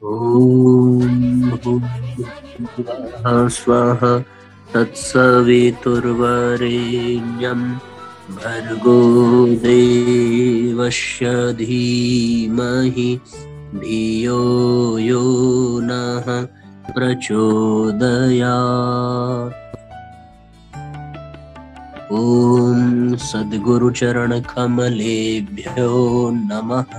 ॐ भूर्भुवः स्वः तत्सवितुर्वरेण्यं भर्गो देवस्य धीमहि धियो यो नः प्रचोदयात्। ॐ सद्गुरुचरणकमलेभ्यो नमः।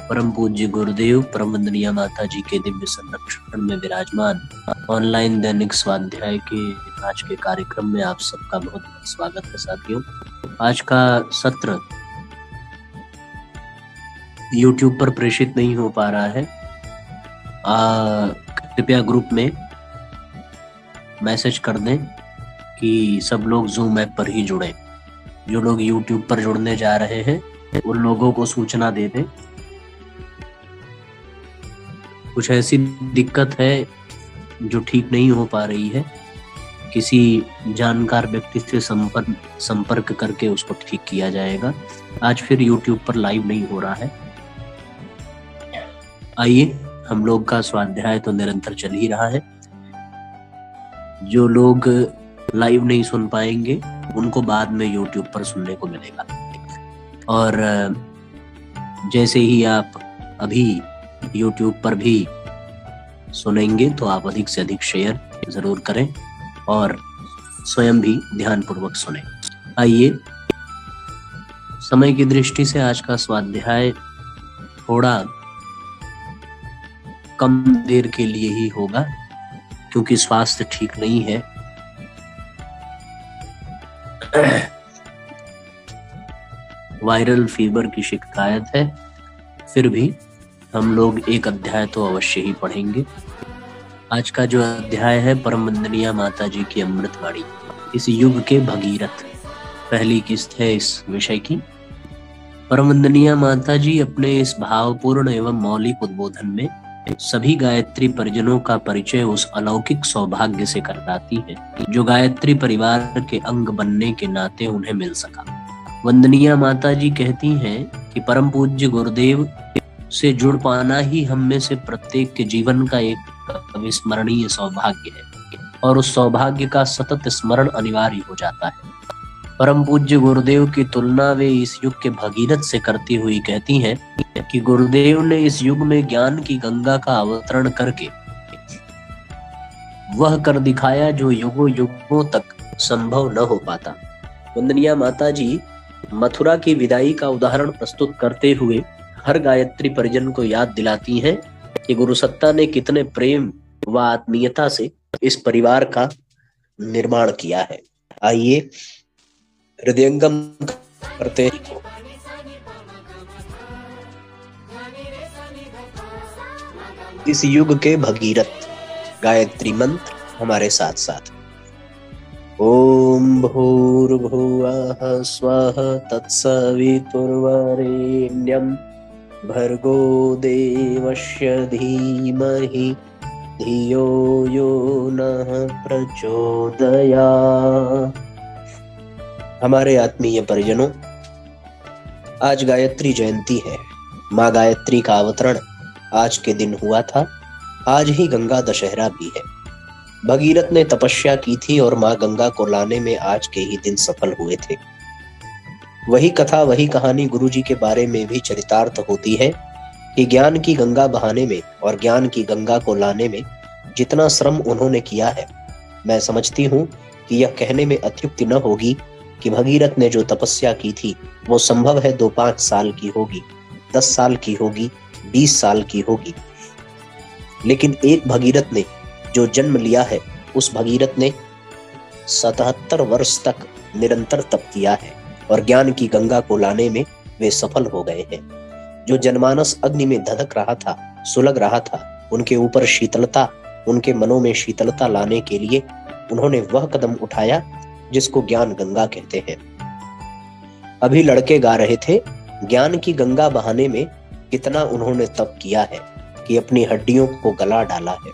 परम पूज्य गुरुदेव परम वंदनीय माता जी के दिव्य संरक्षण में विराजमान ऑनलाइन दैनिक स्वाध्याय के आज के कार्यक्रम में आप सबका बहुत बहुत स्वागत है साथियों। आज का सत्र YouTube पर प्रेषित नहीं हो पा रहा है। कृपया ग्रुप में मैसेज कर दें कि सब लोग Zoom ऐप पर ही जुड़े। जो लोग YouTube पर जुड़ने जा रहे हैं उन लोगों को सूचना दे दें। कुछ ऐसी दिक्कत है जो ठीक नहीं हो पा रही है, किसी जानकार व्यक्ति से संपर्क करके उसको ठीक किया जाएगा। आज फिर YouTube पर लाइव नहीं हो रहा है। आइए, हम लोग का स्वाध्याय तो निरंतर चल ही रहा है। जो लोग लाइव नहीं सुन पाएंगे उनको बाद में YouTube पर सुनने को मिलेगा। और जैसे ही आप अभी YouTube पर भी सुनेंगे तो आप अधिक से अधिक शेयर जरूर करें और स्वयं भी ध्यानपूर्वक सुनें। आइए, समय की दृष्टि से आज का स्वाध्याय थोड़ा कम देर के लिए ही होगा क्योंकि स्वास्थ्य ठीक नहीं है। वायरल फीवर की शिकायत है, फिर भी हम लोग एक अध्याय तो अवश्य ही पढ़ेंगे। आज का जो अध्याय है परम वंदनीय माता जी की अमृतवाणी, इस युग के भगीरथ, पहली किस्त है इस विषय की। परम वंदनीय माता जी अपने इस भावपूर्ण एवं मौलिक उद्बोधन में सभी गायत्री परिजनों का परिचय उस अलौकिक सौभाग्य से कराती है जो गायत्री परिवार के अंग बनने के नाते उन्हें मिल सका। वंदनीय माता जी कहती हैं कि परम पूज्य गुरुदेव से जुड़ पाना ही हम में से प्रत्येक के जीवन का एक अविस्मरणीय सौभाग्य है और उस सौभाग्य का सतत स्मरण अनिवार्य हो जाता है। परम पूज्य गुरुदेव की तुलना वे इस युग के भगीरथ से करती हुई कहती हैं कि गुरुदेव ने इस युग में ज्ञान की गंगा का अवतरण करके वह कर दिखाया जो युगों युगों तक संभव न हो पाता। वंदनीय माता जी मथुरा की विदाई का उदाहरण प्रस्तुत करते हुए हर गायत्री परिजन को याद दिलाती हैं कि गुरु सत्ता ने कितने प्रेम व आत्मीयता से इस परिवार का निर्माण किया है। आइए हृदयंगम करते हैं। इस युग के भगीरथ गायत्री मंत्र हमारे साथ साथ। ओम भूर्भुवः स्वः तत्सवितुर्वरेण्यं भर्गो देवस्य धीमहि धियो यो नः प्रचोदयात्। हमारे आत्मीय परिजनों, आज गायत्री जयंती है। माँ गायत्री का अवतरण आज के दिन हुआ था। आज ही गंगा दशहरा भी है। भगीरथ ने तपस्या की थी और माँ गंगा को लाने में आज के ही दिन सफल हुए थे। वही कथा, वही कहानी गुरु जी के बारे में भी चरितार्थ होती है कि ज्ञान की गंगा बहाने में और ज्ञान की गंगा को लाने में जितना श्रम उन्होंने किया है, मैं समझती हूँ कि यह कहने में अत्युक्ति न होगी कि भगीरथ ने जो तपस्या की थी वो संभव है 2-5 साल की होगी, 10 साल की होगी, 20 साल की होगी। लेकिन एक भगीरथ ने जो जन्म लिया है, उस भगीरथ ने 77 वर्ष तक निरंतर तप किया है और ज्ञान की गंगा को लाने में वे सफल हो गए हैं। जो जनमानस अग्नि में धधक रहा था, सुलग रहा था, उनके ऊपर शीतलता, उनके मनों में शीतलता लाने के लिए उन्होंने वह कदम उठाया जिसको ज्ञान गंगा कहते हैं। अभी लड़के गा रहे थे, ज्ञान की गंगा बहाने में कितना उन्होंने तप किया है कि अपनी हड्डियों को गला डाला है।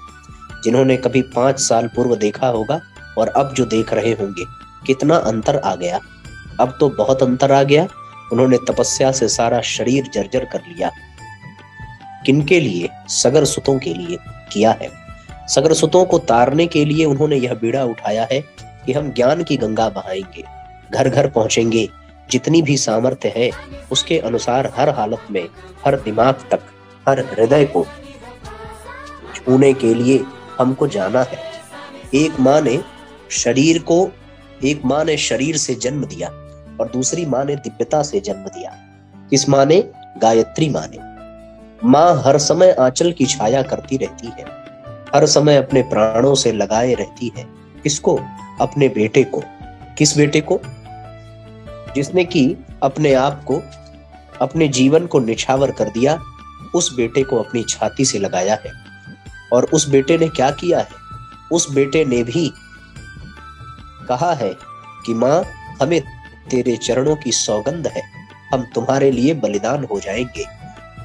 जिन्होंने कभी 5 साल पूर्व देखा होगा और अब जो देख रहे होंगे, कितना अंतर आ गया। अब तो बहुत अंतर आ गया उन्होंने तपस्या से सारा शरीर जर्जर कर लिया। किनके लिए? सगर सुतों के लिए किया है। सगर सुतों को तारने के लिए उन्होंने यह बीड़ा उठाया है कि हम ज्ञान की गंगा बहाएंगे, घर घर पहुंचेंगे, जितनी भी सामर्थ्य है उसके अनुसार हर हालत में, हर दिमाग तक, हर हृदय को छूने के लिए हमको जाना है। एक माँ ने शरीर से जन्म दिया और दूसरी माँ ने दिव्यता से जन्म दिया। किस माँ ने? गायत्री माँ ने। माँ हर समय आंचल की छाया करती रहती है, हर समय अपने प्राणों से लगाए रहती है। किसको? अपने बेटे को। किस बेटे को? जिसने कि अपने आप को, अपने जीवन को निछावर कर दिया, उस बेटे को अपनी छाती से लगाया है। और उस बेटे ने क्या किया है? उस बेटे ने भी कहा है कि माँ, हमें तेरे चरणों की सौगंध है, हम तुम्हारे लिए बलिदान हो जाएंगे।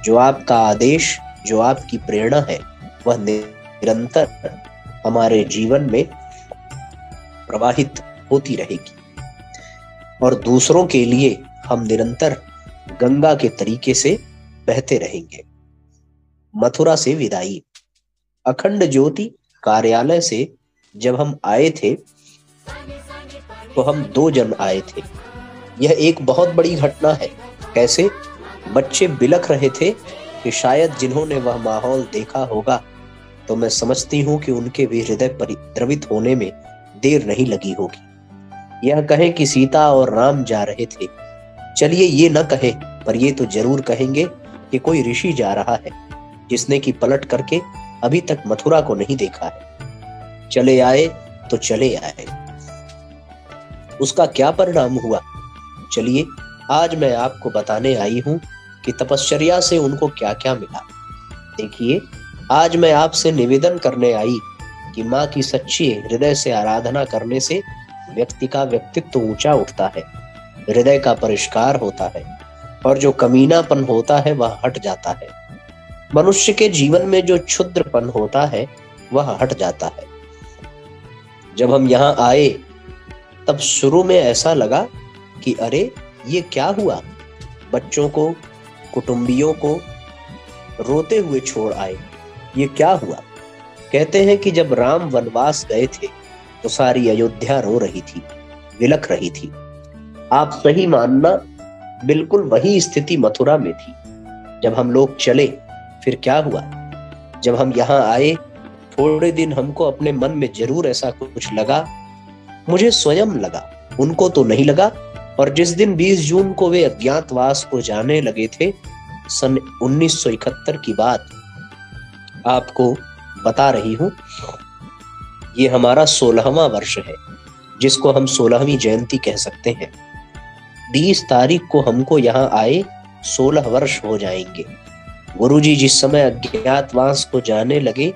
जो आपका आदेश, जो आपकी प्रेरणा है, वह निरंतर हमारे जीवन में प्रवाहित होती रहेगी और दूसरों के लिए हम निरंतर गंगा के तरीके से बहते रहेंगे। मथुरा से विदाई। अखंड ज्योति कार्यालय से जब हम आए थे तो हम 2 जन आए थे। यह एक बहुत बड़ी घटना है। कैसे? बच्चे बिलख रहे थे कि शायद जिन्होंने वह माहौल देखा होगा, तो मैं समझती हूँ कि उनके भी हृदय परिद्रवित होने में देर नहीं लगी होगी। यह कहें कि सीता और राम जा रहे थे, चलिए ये न कहें, पर ये तो जरूर कहेंगे कि कोई ऋषि जा रहा है जिसने कि पलट करके अभी तक मथुरा को नहीं देखा है। चले आए तो चले आए, उसका क्या परिणाम हुआ? चलिए आज मैं आपको बताने आई हूं कि तपश्चर्या से उनको क्या क्या मिला। देखिए, आज मैं आपसे निवेदन करने आई कि माँ की सच्ची हृदय से आराधना करने से व्यक्ति का व्यक्तित्व ऊंचा उठता है, हृदय का परिष्कार होता है और जो कमीनापन होता है वह हट जाता है। मनुष्य के जीवन में जो क्षुद्रपन होता है वह हट जाता है। जब हम यहाँ आए तब शुरू में ऐसा लगा कि अरे ये क्या हुआ, बच्चों को, कुटुंबियों को रोते हुए छोड़ आए, ये क्या हुआ। कहते हैं कि जब राम वनवास गए थे तो सारी अयोध्या रो रही थी, विलख रही थी। आप सही मानना, बिल्कुल वही स्थिति मथुरा में थी। जब हम लोग चले फिर क्या हुआ? जब हम यहाँ आए थोड़े दिन हमको अपने मन में जरूर ऐसा कुछ लगा, मुझे स्वयं लगा, उनको तो नहीं लगा। और जिस दिन 20 जून को वे अज्ञातवास को जाने लगे थे, सन 1971 की बात आपको बता रही हूं। ये हमारा 16वां वर्ष है, जिसको हम 16वीं जयंती कह सकते हैं। 20 तारीख को हमको यहाँ आए 16 वर्ष हो जाएंगे। गुरुजी जिस समय अज्ञातवास को जाने लगे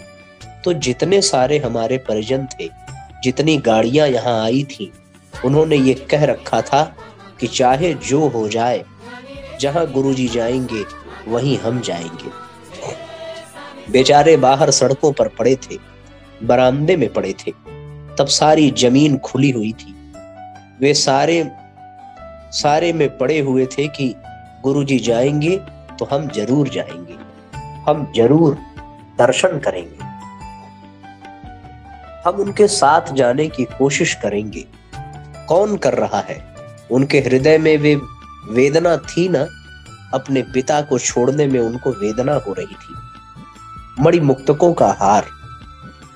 तो जितने सारे हमारे परिजन थे, जितनी गाड़ियां यहाँ आई थी, उन्होंने ये कह रखा था कि चाहे जो हो जाए, जहां गुरुजी जाएंगे वहीं हम जाएंगे। बेचारे बाहर सड़कों पर पड़े थे, बरामदे में पड़े थे, तब सारी जमीन खुली हुई थी। वे सारे में पड़े हुए थे कि गुरुजी जाएंगे तो हम जरूर जाएंगे, हम जरूर दर्शन करेंगे, हम उनके साथ जाने की कोशिश करेंगे। कौन कर रहा है? उनके हृदय में वे वेदना थी ना, अपने पिता को छोड़ने में उनको वेदना हो रही थी। मणि मुक्तकों का हार।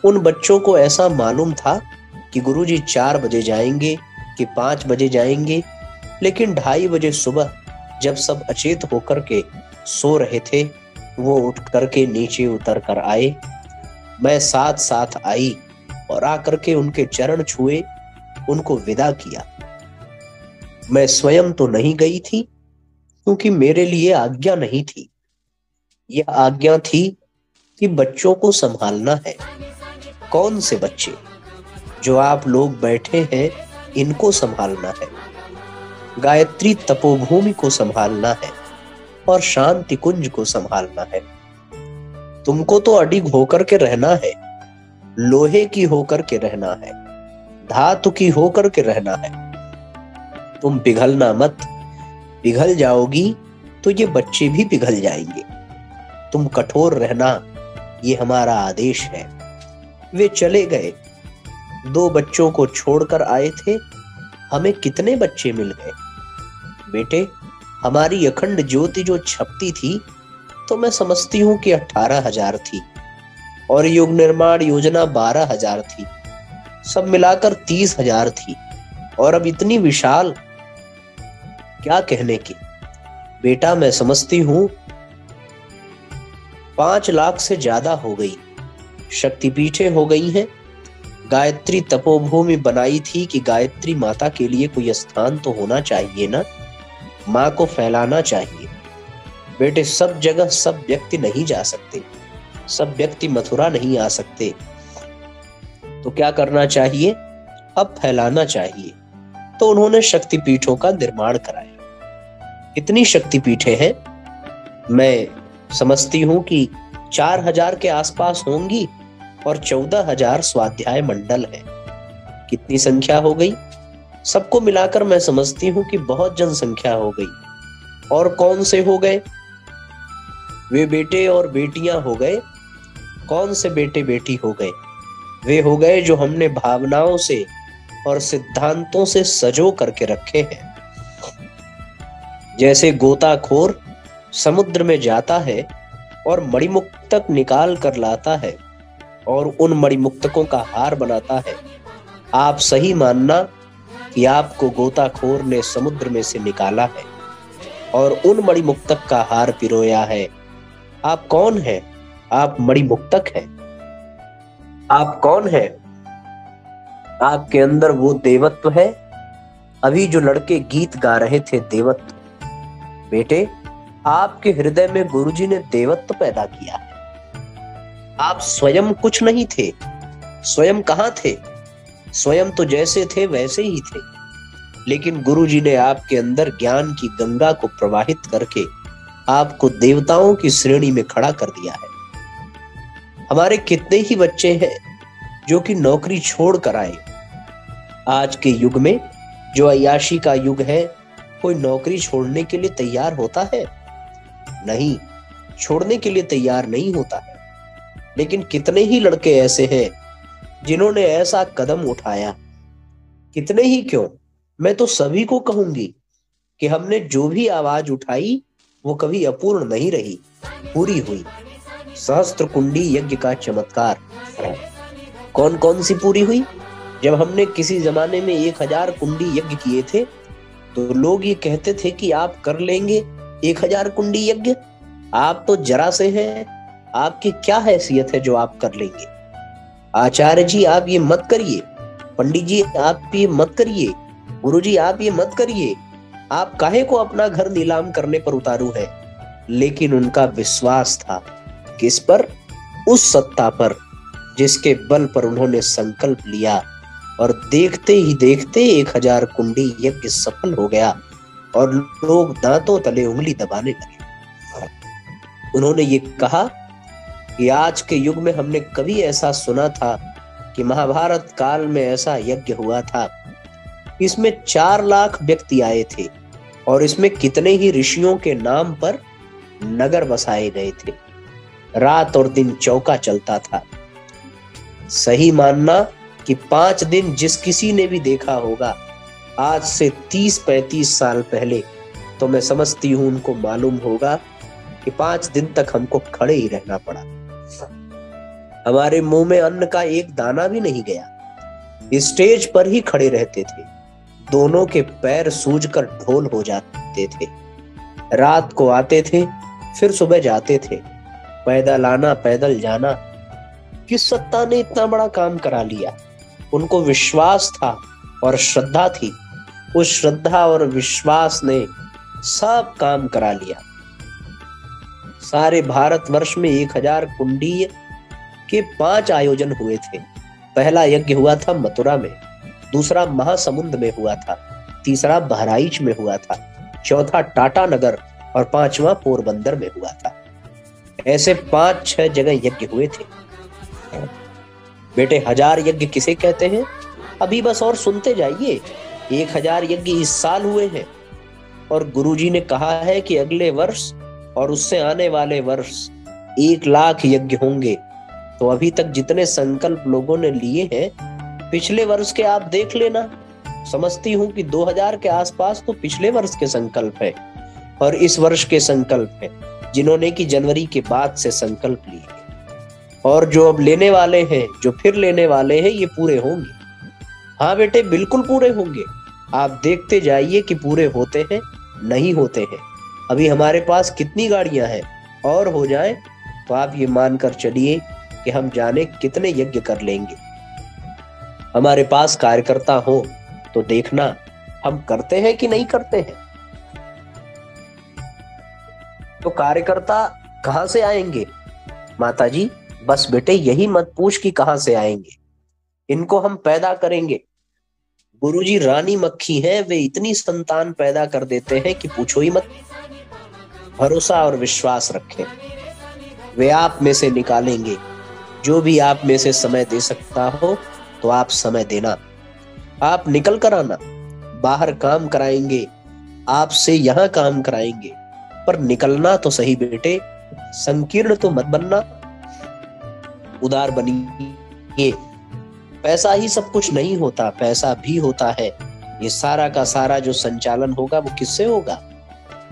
उन बच्चों को ऐसा मालूम था कि गुरुजी 4 बजे जाएंगे कि 5 बजे जाएंगे, लेकिन 2:30 बजे सुबह जब सब अचेत होकर के सो रहे थे, वो उठ करके नीचे उतर कर आए। मैं साथ साथ आई और आकर के उनके चरण छुए, उनको विदा किया। मैं स्वयं तो नहीं गई थी क्योंकि मेरे लिए आज्ञा नहीं थी। यह आज्ञा थी कि बच्चों को संभालना है। कौन से बच्चे? जो आप लोग बैठे हैं, इनको संभालना है। गायत्री तपोभूमि को संभालना है और शांति कुंज को संभालना है। तुमको तो अडिग होकर के रहना है, लोहे की होकर के रहना है, धातु की होकर के रहना है। तुम पिघलना मत, पिघल जाओगी तो ये बच्चे भी पिघल जाएंगे। तुम कठोर रहना, ये हमारा आदेश है। वे चले गए। 2 बच्चों को छोड़कर आए थे, हमें कितने बच्चे मिल गए। बेटे, हमारी अखंड ज्योति जो छपती थी तो मैं समझती हूँ कि 18,000 थी, और युग निर्माण योजना 12,000 थी, सब मिलाकर 30,000 थी, और अब इतनी विशाल, क्या कहने की। बेटा, मैं समझती हूँ 5 लाख से ज्यादा हो गई। शक्तिपीठें हो गई हैं। गायत्री तपोभूमि बनाई थी कि गायत्री माता के लिए कोई स्थान तो होना चाहिए ना, माँ को फैलाना चाहिए। बेटे, सब जगह सब व्यक्ति नहीं जा सकते, सब व्यक्ति मथुरा नहीं आ सकते, तो क्या करना चाहिए, अब फैलाना चाहिए। तो उन्होंने शक्तिपीठों का निर्माण कराया। कितनी शक्तिपीठें हैं? मैं समझती हूं कि 4,000 के आसपास होंगी, और 14,000 स्वाध्याय मंडल है। कितनी संख्या हो गई? सबको मिलाकर मैं समझती हूं कि बहुत जनसंख्या हो गई। और कौन से हो गए? वे बेटे और बेटियां हो गए। कौन से बेटे बेटी हो गए? वे हो गए जो हमने भावनाओं से और सिद्धांतों से सजो करके रखे हैं। जैसे गोताखोर समुद्र में जाता है और मणिमुक्तक निकाल कर लाता है और उन मणिमुक्तकों का हार बनाता है। आप सही मानना कि आपको गोताखोर ने समुद्र में से निकाला है और उन मणिमुक्तक का हार पिरोया है। आप कौन हैं? आप मणिमुक्तक हैं। आप कौन हैं? आपके अंदर वो देवत्व है। अभी जो लड़के गीत गा रहे थे, देवत्व। बेटे, आपके हृदय में गुरुजी ने देवत्व पैदा किया है। आप स्वयं कुछ नहीं थे। स्वयं कहाँ थे? स्वयं तो जैसे थे वैसे ही थे, लेकिन गुरुजी ने आपके अंदर ज्ञान की गंगा को प्रवाहित करके आपको देवताओं की श्रेणी में खड़ा कर दिया है। हमारे कितने ही बच्चे हैं जो कि नौकरी छोड़ कर आए। आज के युग में जो अय्याशी का युग है, कोई नौकरी छोड़ने के लिए तैयार होता है? नहीं, छोड़ने के लिए तैयार नहीं होता है। लेकिन कितने ही लड़के ऐसे हैं जिन्होंने ऐसा कदम उठाया। कितने ही क्यों, मैं तो सभी को कहूंगी कि हमने जो भी आवाज उठाई वो कभी अपूर्ण नहीं रही, पूरी हुई। सहस्त्र कुंडी यज्ञ का चमत्कार कौन कौन सी पूरी हुई? जब हमने किसी जमाने में 1000 कुंडी यज्ञ किए थे तो लोग ये कहते थे कि आप कर लेंगे 1000 कुंडी यज्ञ, आप तो जरा से हैं, आपकी क्या हैसियत है जो आप कर लेंगे? आचार्य जी, आप ये मत करिए। पंडित जी, आप ये मत करिए। गुरु जी, आप ये मत करिए। आप काहे को अपना घर नीलाम करने पर उतारू है? लेकिन उनका विश्वास था किस पर? उस सत्ता पर जिसके बल पर उन्होंने संकल्प लिया, और देखते ही देखते 1000 कुंडी यज्ञ सफल हो गया और लोग दांतों तले उंगली दबाने लगे। उन्होंने ये कहा कि आज के युग में हमने कभी ऐसा सुना था कि महाभारत काल में ऐसा यज्ञ हुआ था। इसमें 4 लाख व्यक्ति आए थे और इसमें कितने ही ऋषियों के नाम पर नगर बसाए गए थे। रात और दिन चौका चलता था। सही मानना कि 5 दिन जिस किसी ने भी देखा होगा आज से 30-35 साल पहले, तो मैं समझती हूं उनको मालूम होगा कि 5 दिन तक हमको खड़े ही रहना पड़ा। हमारे मुंह में अन्न का एक दाना भी नहीं गया। स्टेज पर ही खड़े रहते थे। दोनों के पैर सूजकर ढोल हो जाते थे। रात को आते थे, फिर सुबह जाते थे। पैदल आना, पैदल जाना। किस सत्ता ने इतना बड़ा काम करा लिया? उनको विश्वास था और श्रद्धा थी। उस श्रद्धा और विश्वास ने सब काम करा लिया। सारे भारतवर्ष में 1000 कुंडी के 5 आयोजन हुए थे। पहला यज्ञ हुआ था मथुरा में, दूसरा महासमुंद में हुआ था, तीसरा बहराइच में हुआ था, चौथा टाटा नगर और 5वां पोरबंदर में हुआ था। ऐसे 5-6 जगह यज्ञ हुए थे। बेटे, 1000 यज्ञ किसे कहते हैं? अभी बस और सुनते जाइए। 1000 यज्ञ इस साल हुए हैं। और गुरुजी ने कहा है कि अगले वर्ष और उससे आने वाले वर्ष 1 लाख यज्ञ होंगे। तो अभी तक जितने संकल्प लोगों ने लिए हैं, पिछले वर्ष के आप देख लेना। समझती हूँ कि 2000 के आसपास तो पिछले वर्ष के संकल्प है और इस वर्ष के संकल्प है, जिन्होंने कि जनवरी के बाद से संकल्प लिए। और जो अब लेने वाले हैं, जो फिर लेने वाले हैं, ये पूरे होंगे। हाँ बेटे, बिल्कुल पूरे होंगे। आप देखते जाइए कि पूरे होते हैं नहीं होते हैं। अभी हमारे पास कितनी गाड़ियां हैं, और हो जाए तो आप ये मानकर चलिए कि हम जाने कितने यज्ञ कर लेंगे। हमारे पास कार्यकर्ता हो तो देखना हम करते हैं कि नहीं करते हैं। तो कार्यकर्ता कहां से आएंगे माताजी? बस बेटे, यही मत पूछ कि कहां से आएंगे। इनको हम पैदा करेंगे। गुरुजी रानी मक्खी हैं, वे इतनी संतान पैदा कर देते हैं कि पूछो ही मत। भरोसा और विश्वास रखें, वे आप में से निकालेंगे। जो भी आप में से समय दे सकता हो तो आप समय देना। आप निकल कर आना। बाहर काम कराएंगे, आपसे यहाँ काम कराएंगे, पर निकलना तो सही बेटे। संकीर्ण तो मत बनना। उदार बनिए। पैसा ही सब कुछ नहीं होता, पैसा भी होता है। ये सारा का सारा जो संचालन होगा वो किससे होगा?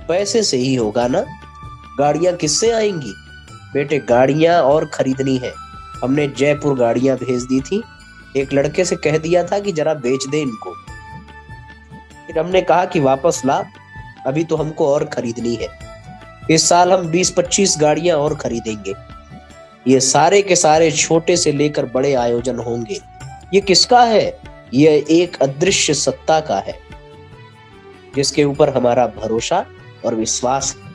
पैसे से ही होगा ना। गाड़ियां किससे आएंगी बेटे? गाड़ियां और खरीदनी है। हमने जयपुर गाड़ियां भेज दी थी। एक लड़के से कह दिया था कि जरा बेच दे इनको। फिर हमने कहा कि वापस ला, अभी तो हमको और खरीदनी है। इस साल हम 20-25 गाड़ियां और खरीदेंगे। ये सारे के सारे छोटे से लेकर बड़े आयोजन होंगे। ये किसका है? ये एक अदृश्य सत्ता का है, जिसके ऊपर हमारा भरोसा और विश्वास है।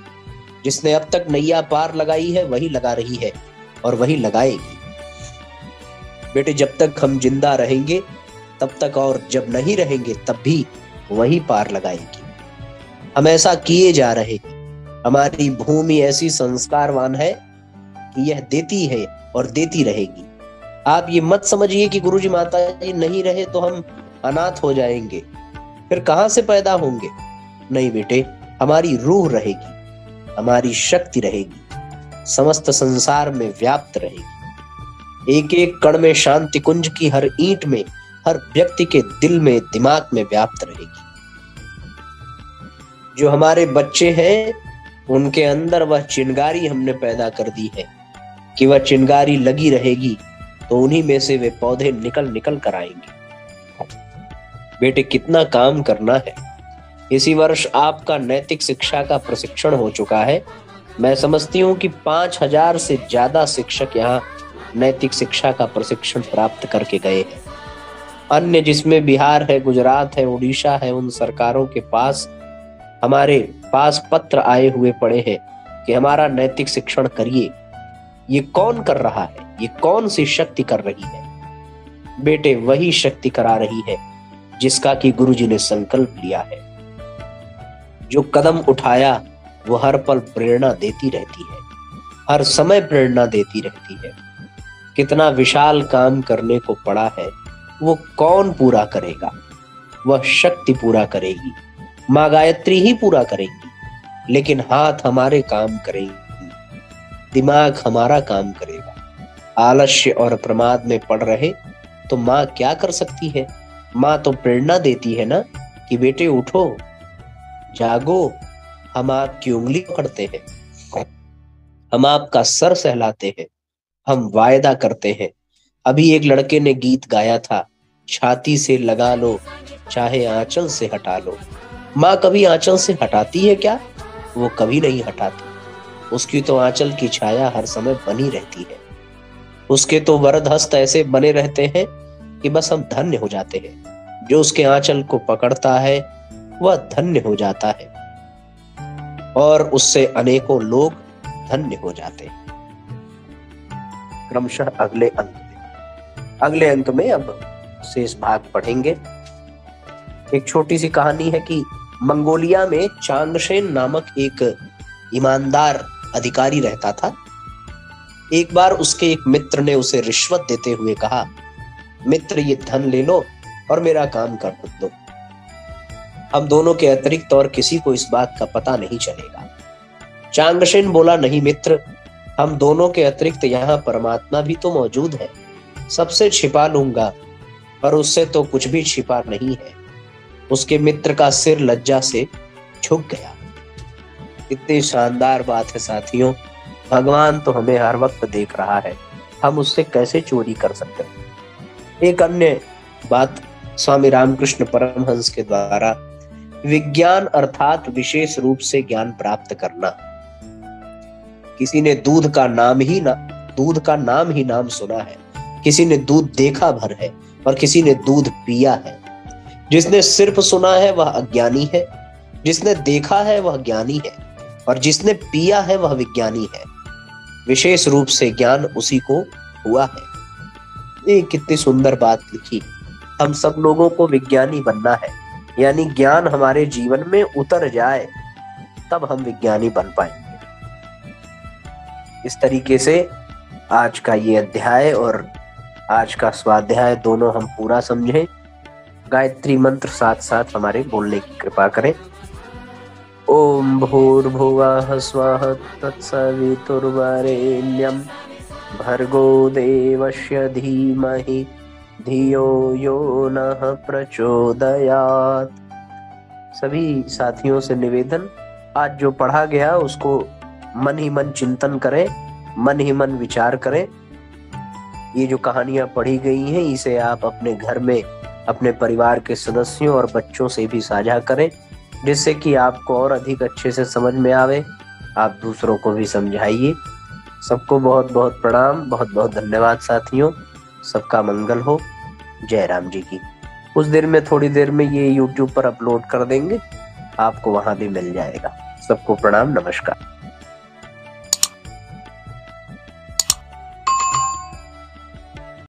जिसने अब तक नैया पार लगाई है वही लगा रही है और वही लगाएगी। बेटे, जब तक हम जिंदा रहेंगे तब तक, और जब नहीं रहेंगे तब भी वही पार लगाएगी। हम ऐसा किए जा रहे हैं। हमारी भूमि ऐसी संस्कारवान है कि यह देती है और देती रहेगी। आप ये मत समझिए कि गुरुजी माताजी नहीं रहे तो हम अनाथ हो जाएंगे, फिर कहां से पैदा होंगे। नहीं बेटे, हमारी रूह रहेगी, हमारी शक्ति रहेगी, समस्त संसार में व्याप्त रहेगी। एक एक कण में शांति कुंज की हर ईंट में, हर व्यक्ति के दिल में, दिमाग में व्याप्त रहेगी। जो हमारे बच्चे हैं उनके अंदर वह चिंगारी हमने पैदा कर दी है कि वह चिंगारी लगी रहेगी तो उन्हीं में से वे पौधे निकल निकल कर आएंगे। बेटे, कितना काम करना है। इसी वर्ष आपका नैतिक शिक्षा का प्रशिक्षण हो चुका है। मैं समझती हूँ कि 5000 से ज्यादा शिक्षक यहाँ नैतिक शिक्षा का प्रशिक्षण प्राप्त करके गए हैं। अन्य जिसमें बिहार है, गुजरात है, उड़ीसा है, उन सरकारों के पास हमारे पास पत्र आए हुए पड़े हैं कि हमारा नैतिक शिक्षण करिए। ये कौन कर रहा है? ये कौन सी शक्ति कर रही है? बेटे, वही शक्ति करा रही है जिसका कि गुरुजी ने संकल्प लिया है। जो कदम उठाया वो हर पल प्रेरणा देती रहती है, हर समय प्रेरणा देती रहती है। कितना विशाल काम करने को पड़ा है, वो कौन पूरा करेगा? वह शक्ति पूरा करेगी, माँ गायत्री ही पूरा करेंगी। लेकिन हाथ हमारे काम करेंगे, दिमाग हमारा काम करेगा। आलस्य और प्रमाद में पड़ रहे तो माँ क्या कर सकती है? माँ तो प्रेरणा देती है ना कि बेटे उठो, जागो। हम आपकी उंगली पकड़ते हैं, हम आपका सर सहलाते हैं, हम वायदा करते हैं। अभी एक लड़के ने गीत गाया था, छाती से लगा लो चाहे आंचल से हटा लो। माँ कभी आंचल से हटाती है क्या? वो कभी नहीं हटाती। उसकी तो आंचल की छाया हर समय बनी रहती है। उसके तो वरद हस्त ऐसे बने रहते हैं कि बस हम धन्य हो जाते हैं। जो उसके आंचल को पकड़ता है वह धन्य हो जाता है और उससे अनेकों लोग धन्य हो जाते हैं। क्रमशः अगले अंक में अब शेष भाग पढ़ेंगे। एक छोटी सी कहानी है कि मंगोलिया में चांगशेन नामक एक ईमानदार अधिकारी रहता था। एक बार उसके एक मित्र ने उसे रिश्वत देते हुए कहा, मित्र ये धन ले लो और मेरा काम कर दो। हम दोनों के अतिरिक्त और किसी को इस बात का पता नहीं चलेगा। चांगशेन बोला, नहीं मित्र, हम दोनों के अतिरिक्त यहाँ परमात्मा भी तो मौजूद है। सबसे छिपा लूंगा, पर उससे तो कुछ भी छिपा नहीं है। उसके मित्र का सिर लज्जा से झुक गया। कितनी शानदार बात है साथियों। भगवान तो हमें हर वक्त देख रहा है, हम उससे कैसे चोरी कर सकते हैं। एक अन्य बात स्वामी रामकृष्ण परमहंस के द्वारा विज्ञान अर्थात विशेष रूप से ज्ञान प्राप्त करना। किसी ने दूध का नाम ही नाम सुना है, किसी ने दूध देखा भर है और किसी ने दूध पिया है। जिसने सिर्फ सुना है वह अज्ञानी है, जिसने देखा है वह ज्ञानी है और जिसने पिया है वह विज्ञानी है। विशेष रूप से ज्ञान उसी को हुआ है। ये कितनी सुंदर बात लिखी। हम सब लोगों को विज्ञानी बनना है, यानी ज्ञान हमारे जीवन में उतर जाए तब हम विज्ञानी बन पाएंगे। इस तरीके से आज का ये अध्याय और आज का स्वाध्याय दोनों हम पूरा समझें। गायत्री मंत्र साथ साथ हमारे बोलने की कृपा करें। ओम भूर्भुवः स्वः तत्सवितुर्वरेण्यं भर्गो देवस्य धीमहि धियो यो नः प्रचोदयात्। सभी साथियों से निवेदन, आज जो पढ़ा गया उसको मन ही मन चिंतन करें, मन ही मन विचार करें। ये जो कहानियां पढ़ी गई हैं इसे आप अपने घर में अपने परिवार के सदस्यों और बच्चों से भी साझा करें, जिससे कि आपको और अधिक अच्छे से समझ में आवे। आप दूसरों को भी समझाइए। सबको बहुत बहुत प्रणाम, बहुत बहुत धन्यवाद साथियों। सबका मंगल हो। जय राम जी की। कुछ देर में, थोड़ी देर में ये YouTube पर अपलोड कर देंगे, आपको वहां भी मिल जाएगा। सबको प्रणाम, नमस्कार।